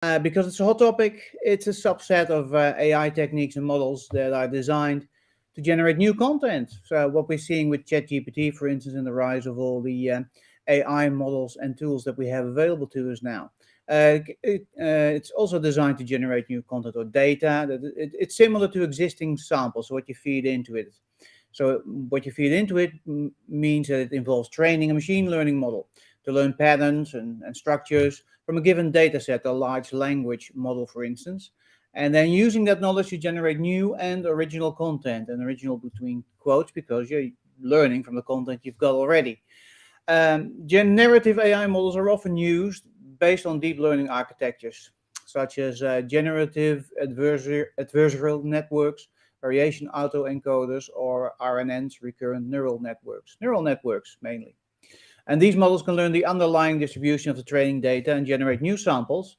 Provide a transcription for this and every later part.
Because it's a hot topic, it's a subset of AI techniques and models that are designed to generate new content. So, what we're seeing with ChatGPT, for instance, and the rise of all the AI models and tools that we have available to us now. It's also designed to generate new content or data. It's similar to existing samples, so what you feed into it. So, what you feed into it means that it involves training a machine learning model to learn patterns and structures from a given data set, a large language model, for instance, and then using that knowledge to generate new and original content, and original between quotes because you're learning from the content you've got already. Generative AI models are often used based on deep learning architectures, such as generative adversarial networks, variation autoencoders, or RNNs, recurrent neural networks mainly. And these models can learn the underlying distribution of the training data and generate new samples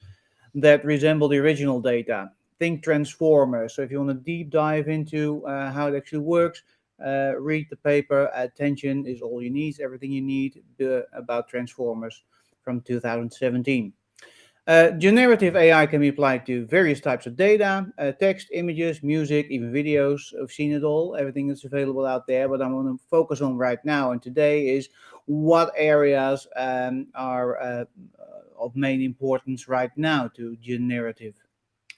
that resemble the original data. Think transformers. So if you want to deep dive into how it actually works, read the paper. Attention is all you need, everything you need about transformers from 2017. Generative AI can be applied to various types of data, text, images, music, even videos. I've seen it all, everything that's available out there. But I'm going to focus on right now and today is what areas are of main importance right now to generative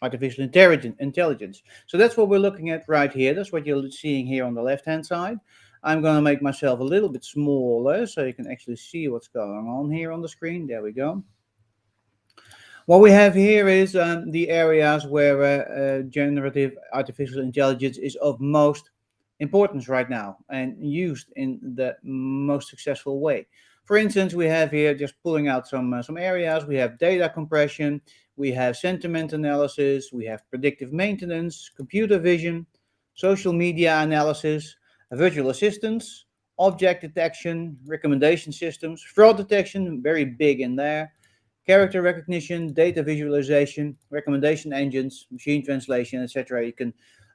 artificial intelligence. So that's what we're looking at right here. That's what you're seeing here on the left-hand side. I'm going to make myself a little bit smaller so you can actually see what's going on here on the screen. There we go. What we have here is the areas where generative artificial intelligence is of most importance right now and used in the most successful way. For instance, we have here just pulling out some areas. We have data compression, we have sentiment analysis, we have predictive maintenance, computer vision, social media analysis, virtual assistants, object detection, recommendation systems, fraud detection, very big in there, character recognition, data visualization, recommendation engines, machine translation, etc. You can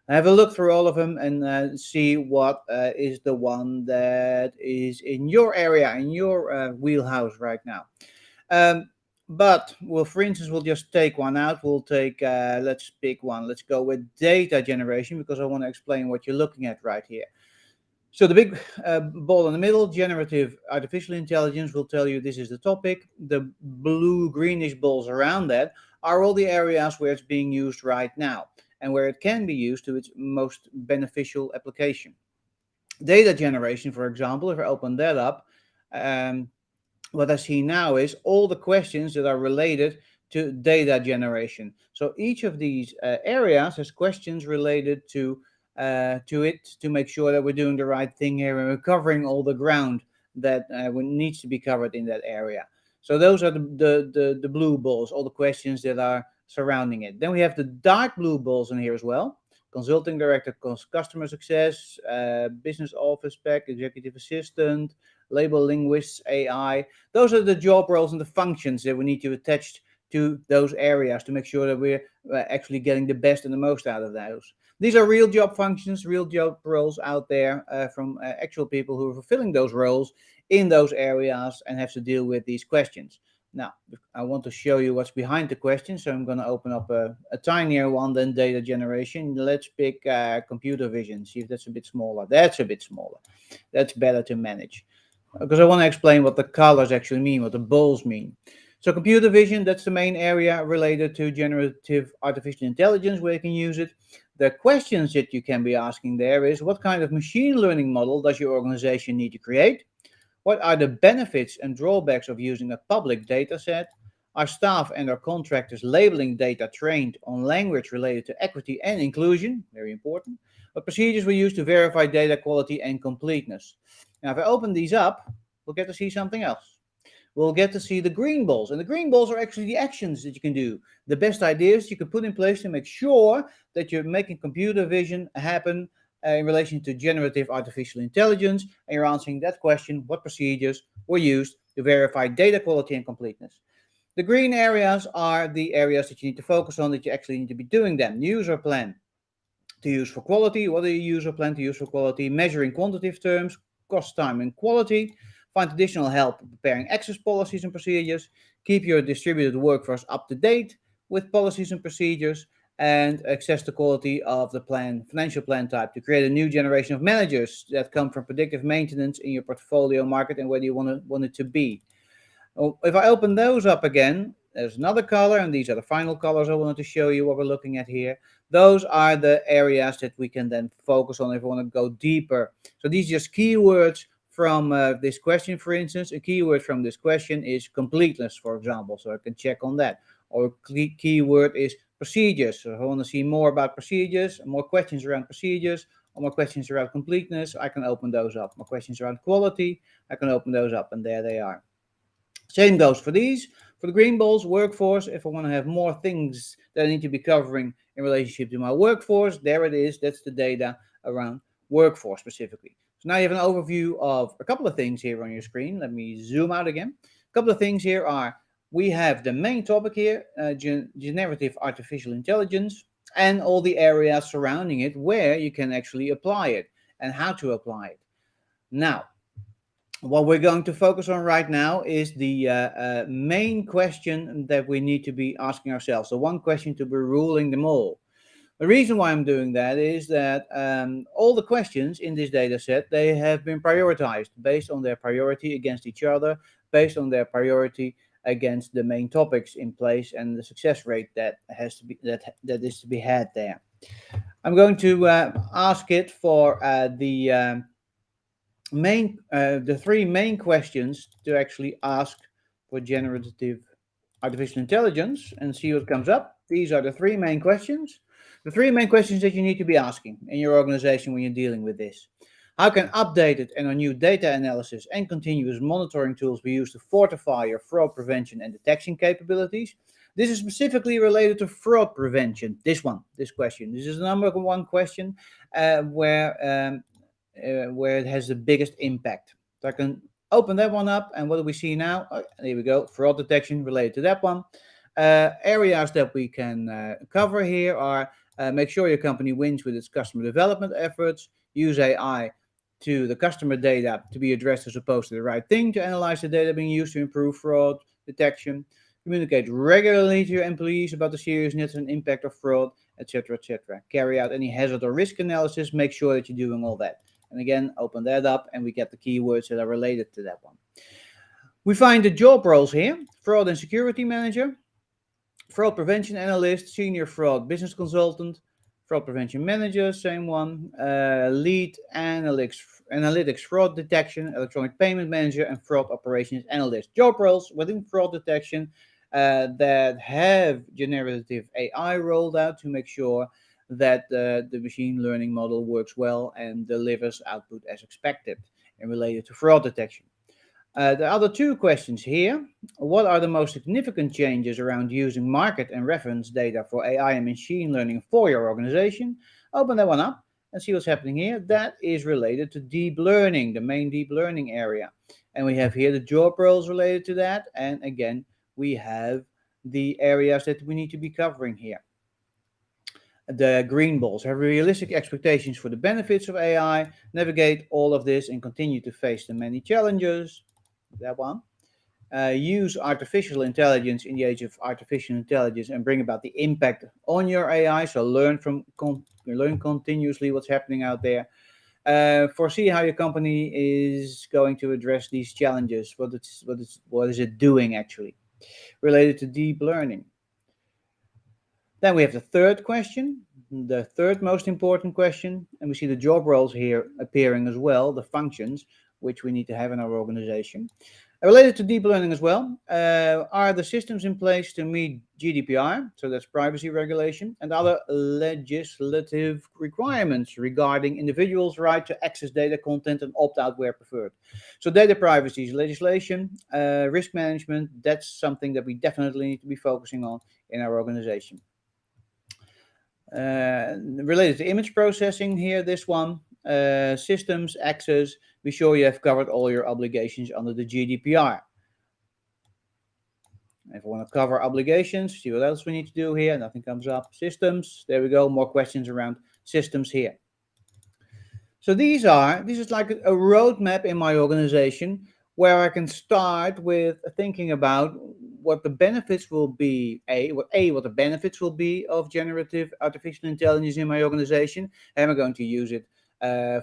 have a look through all of them and see what is the one that is in your area, in your wheelhouse right now. Um, but well, for instance, we'll just take one out. We'll take, let's pick one. Let's go with data generation because I want to explain what you're looking at right here. So the big ball in the middle, generative artificial intelligence, will tell you this is the topic. The blue greenish balls around that are all the areas where it's being used right now and where it can be used to its most beneficial application. Data generation, for example, if I open that up, um, what I see now is all the questions that are related to data generation. So each of these areas has questions related to it to make sure that we're doing the right thing here and we're covering all the ground that needs to be covered in that area. So those are the blue balls, all the questions that are surrounding it. Then we have the dark blue balls in here as well. Consulting director, customer success, business office spec, executive assistant, label linguists, AI. Those are the job roles and the functions that we need to attach to those areas to make sure that we're actually getting the best and the most out of those. These are real job functions, real job roles out there from actual people who are fulfilling those roles in those areas and have to deal with these questions. Now, I want to show you what's behind the question, so I'm going to open up a tinier one than data generation. Let's pick computer vision, see if that's a bit smaller. That's a bit smaller. That's better to manage because I want to explain what the colors actually mean, what the balls mean. So computer vision, that's the main area related to generative artificial intelligence where you can use it. The questions that you can be asking there is what kind of machine learning model does your organization need to create? What are the benefits and drawbacks of using a public data set? Are staff and our contractors labeling data trained on language related to equity and inclusion? Very important. What procedures we use to verify data quality and completeness? Now, if I open these up, we'll get to see something else. We'll get to see the green balls. And the green balls are actually the actions that you can do. The best ideas you can put in place to make sure that you're making computer vision happen in relation to generative artificial intelligence. And you're answering that question, what procedures were used to verify data quality and completeness? The green areas are the areas that you need to focus on, that you actually need to be doing them. User plan to use for quality. What do you user plan to use for quality? Measuring quantitative terms, cost, time, and quality. Find additional help preparing access policies and procedures. Keep your distributed workforce up to date. with policies and procedures, and assess the quality of the plan, financial plan type, to create a new generation of managers that come from predictive maintenance in your portfolio market and where you want it to be. If I open those up again, there's another color, and these are the final colors I wanted to show you what we're looking at here. Those are the areas that we can then focus on if we want to go deeper. So these are just keywords from this question, for instance. A keyword from this question is completeness, for example, so I can check on that. Or a keyword is procedures. So if I want to see more about procedures, more questions around procedures, or more questions around completeness, I can open those up. More questions around quality, I can open those up, and there they are. Same goes for these. For the green balls, workforce, if I want to have more things that I need to be covering in relationship to my workforce, there it is. That's the data around workforce specifically. So now you have an overview of a couple of things here on your screen. Let me zoom out again. A couple of things here are, we have the main topic here, generative artificial intelligence, and all the areas surrounding it where you can actually apply it and how to apply it. Now, what we're going to focus on right now is the main question that we need to be asking ourselves. So one question to be ruling them all. The reason why I'm doing that is that all the questions in this data set, they have been prioritized based on their priority against each other, based on their priority against the main topics in place and the success rate that has to be that is to be had there. I'm going to ask it for the three main questions to actually ask for generative artificial intelligence and see what comes up. These are the three main questions. The three main questions that you need to be asking in your organization when you're dealing with this. How can updated and new data analysis and continuous monitoring tools be used to fortify your fraud prevention and detection capabilities? This is specifically related to fraud prevention. This question. This is the number one question where it has the biggest impact. So I can open that one up, and what do we see now? Oh, here we go, fraud detection related to that one. Areas that we can cover here are make sure your company wins with its customer development efforts, use AI to the customer data to be addressed as opposed to the right thing, to analyze the data being used to improve fraud detection, communicate regularly to your employees about the seriousness and impact of fraud, etc., etc. Carry out any hazard or risk analysis, make sure that you're doing all that. And again, open that up and we get the keywords that are related to that one. We find the job roles here: fraud and security manager, fraud prevention analyst, senior fraud business consultant, fraud prevention manager, same one, lead analytics fraud detection, electronic payment manager, and fraud operations analyst. Job roles within fraud detection that have generative AI rolled out to make sure that the machine learning model works well and delivers output as expected and related to fraud detection. The other two questions here: what are the most significant changes around using market and reference data for AI and machine learning for your organization? Open that one up and see what's happening here. That is related to deep learning, the main deep learning area. And we have here the job roles related to that. And again, we have the areas that we need to be covering here. The green balls have realistic expectations for the benefits of AI, navigate all of this and continue to face the many challenges. That one. Use artificial intelligence in the age of artificial intelligence and bring about the impact on your AI. So learn continuously what's happening out there. Foresee how your company is going to address these challenges. What is it doing actually related to deep learning? Then we have the third question, the third most important question, and we see the job roles here appearing as well, the functions which we need to have in our organization. Related to deep learning as well, are the systems in place to meet GDPR, so that's privacy regulation, and other legislative requirements regarding individuals' right to access data content and opt out where preferred. So data privacy is legislation, risk management, that's something that we definitely need to be focusing on in our organization. Related to image processing here, this one, systems, access, be sure you have covered all your obligations under the GDPR. If we want to cover obligations, see what else we need to do here. Nothing comes up. Systems, there we go, more questions around systems here. So this is like a roadmap in my organization where I can start with thinking about what the benefits will be. What the benefits will be of generative artificial intelligence in my organization. Am I going to use it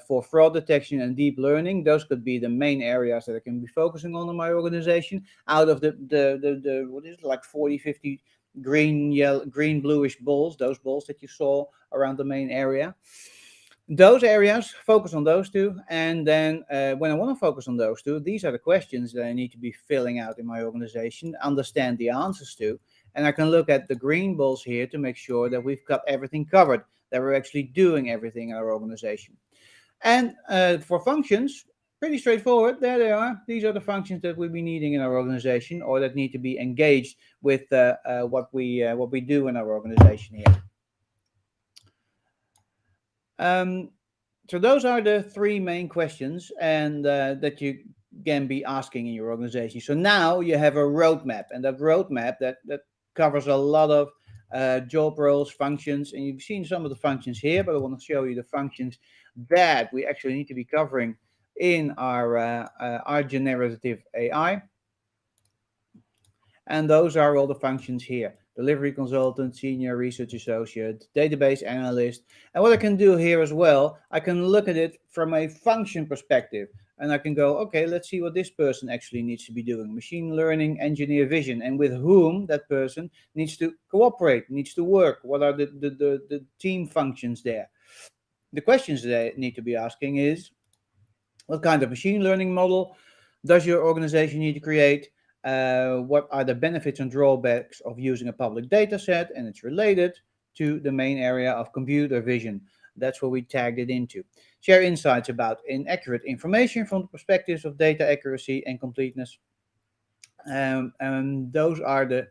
for fraud detection and deep learning? Those could be the main areas that I can be focusing on in my organization. Out of the what is it, like 40, 50 green, yellow, green, bluish balls, those balls that you saw around the main area. Those areas, focus on those two. And then when I want to focus on those two, these are the questions that I need to be filling out in my organization, understand the answers to. And I can look at the green balls here to make sure that we've got everything covered, that we're actually doing everything in our organization. And for functions, pretty straightforward. There they are. These are the functions that we'll be needing in our organization, or that need to be engaged with what we do in our organization here. Um, so those are the three main questions, and that you can be asking in your organization. So now you have a roadmap, and that roadmap that covers a lot of job roles, functions, and you've seen some of the functions here, but I want to show you the functions that we actually need to be covering in our generative AI. And those are all the functions here: delivery consultant, senior research associate, database analyst. And what I can do here as well, I can look at it from a function perspective. And I can go, okay, let's see what this person actually needs to be doing. Machine learning, engineer vision, and with whom that person needs to cooperate, needs to work. What are the team functions there? The questions they need to be asking is, what kind of machine learning model does your organization need to create? What are the benefits and drawbacks of using a public data set? And it's related to the main area of computer vision. That's what we tagged it into. Share insights about inaccurate information from the perspectives of data accuracy and completeness. And those are the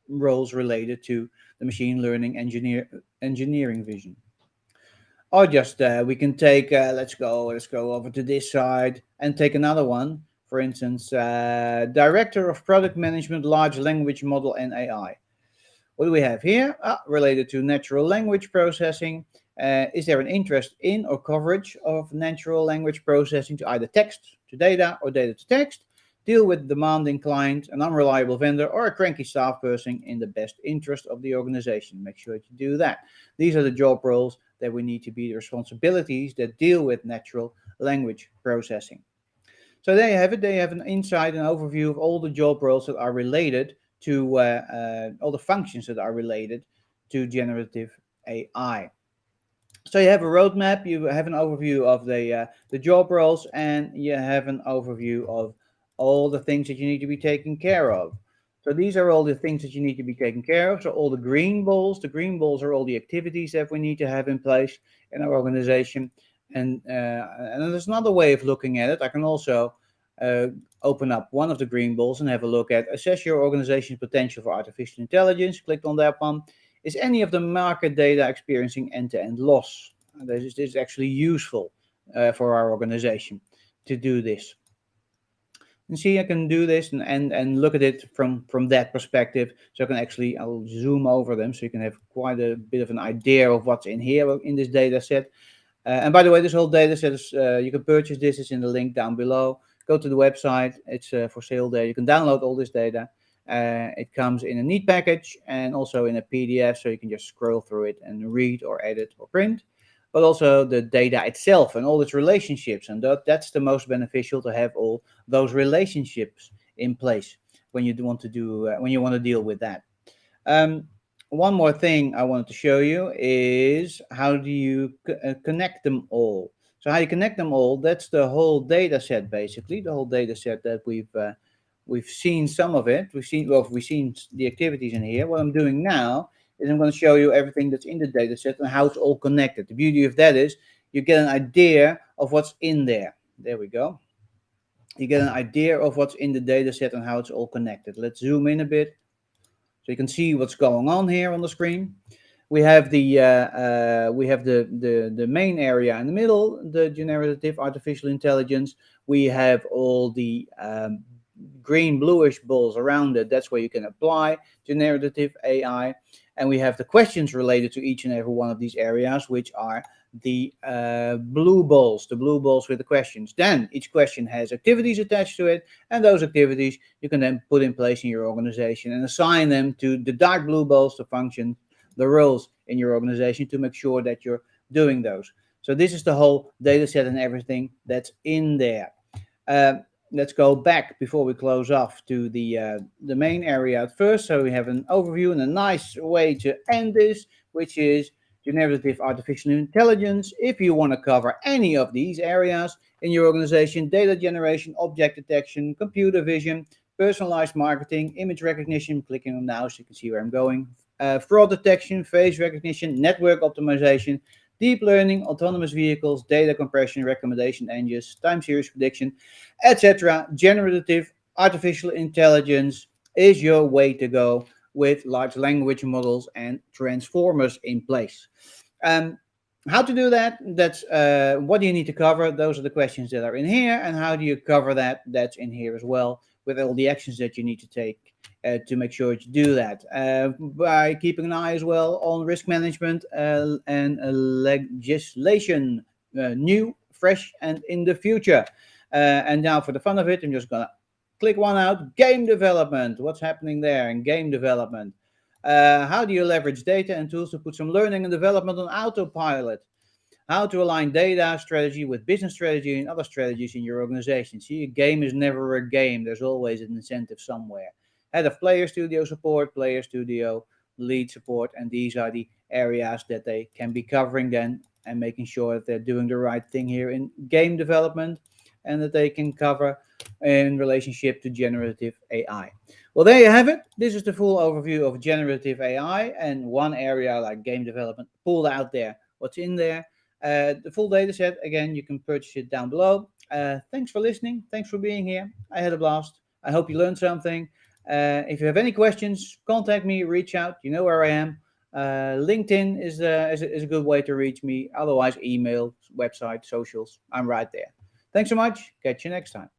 roles related to the machine learning engineering vision. Or just we can take let's go over to this side and take another one. For instance, director of product management, large language model and AI. What do we have here? Related to natural language processing. Is there an interest in or coverage of natural language processing to either text to data or data to text? Deal with demanding client, an unreliable vendor, or a cranky staff person in the best interest of the organization. Make sure to do that. These are the job roles that we need to be the responsibilities that deal with natural language processing. So there you have it. They have an insight and overview of all the job roles that are related to all the functions that are related to generative AI. So you have a roadmap, you have an overview of the job roles, and you have an overview of all the things that you need to be taking care of. So these are all the things that you need to be taking care of. So all the green balls are all the activities that we need to have in place in our organization. And there's another way of looking at it. I can also uh, open up one of the green balls and have a look at assess your organization's potential for artificial intelligence. Click on that one. Is any of the market data experiencing end-to-end loss? This is actually useful for our organization to do this. And see, I can do this and look at it from that perspective. So I can actually, I'll zoom over them so you can have quite a bit of an idea of what's in here in this data set. And by the way, this whole data set is, you can purchase this, it's in the link down below. Go to the website, it's for sale there. You can download all this data. It comes in a neat package and also in a PDF, so you can just scroll through it and read or edit or print. But also the data itself and all its relationships, and that's the most beneficial, to have all those relationships in place when you want to do when you want to deal with that. Um, One more thing I wanted to show you is how do you connect them all. So how you connect them all, that's the whole data set, basically, the whole data set that we've seen some of it. We've seen the activities in here. What I'm doing now is I'm going to show you everything that's in the data set and how it's all connected. The beauty of that is you get an idea of what's in there. There we go. You get an idea of what's in the data set and how it's all connected. Let's zoom in a bit so you can see what's going on here on the screen. We have the main area in the middle, the generative artificial intelligence. We have all the green bluish balls around it. That's where you can apply generative AI. and we have the questions related to each and every one of these areas, which are the blue balls with the questions. Then each question has activities attached to it, and those activities you can then put in place in your organization and assign them to the dark blue balls to function the roles in your organization to make sure that you're doing those. So this is the whole data set and everything that's in there. Uh, let's go back before we close off to the main area at first. So we have an overview and a nice way to end this, which is generative artificial intelligence. If you want to cover any of these areas in your organization, data generation, object detection, computer vision, personalized marketing, image recognition, clicking on now so you can see where I'm going, fraud detection, face recognition, network optimization, deep learning, autonomous vehicles, data compression, recommendation engines, time series prediction, etc. Generative artificial intelligence is your way to go with large language models and transformers in place. Um, how to do that? That's what do you need to cover? Those are the questions that are in here, and how do you cover that? That's in here as well, with all the actions that you need to take to make sure you do that. By keeping an eye as well on risk management and legislation, new, fresh, and in the future. And now, for the fun of it, I'm just gonna click one out. Game development. What's happening there in game development? How do you leverage data and tools to put some learning and development on autopilot? How to align data strategy with business strategy and other strategies in your organization. See, a game is never a game. There's always an incentive somewhere. Head of player studio support, player studio lead support, and these are the areas that they can be covering then and making sure that they're doing the right thing here in game development and that they can cover in relationship to generative AI. Well, there you have it. This is the full overview of generative AI and one area like game development pulled out there. What's in there? The full data set, again, you can purchase it down below. Thanks for listening. Thanks for being here. I had a blast. I hope you learned something. If you have any questions, contact me, reach out. You know where I am. LinkedIn is a good way to reach me. Otherwise, email, website, socials. I'm right there. Thanks so much. Catch you next time.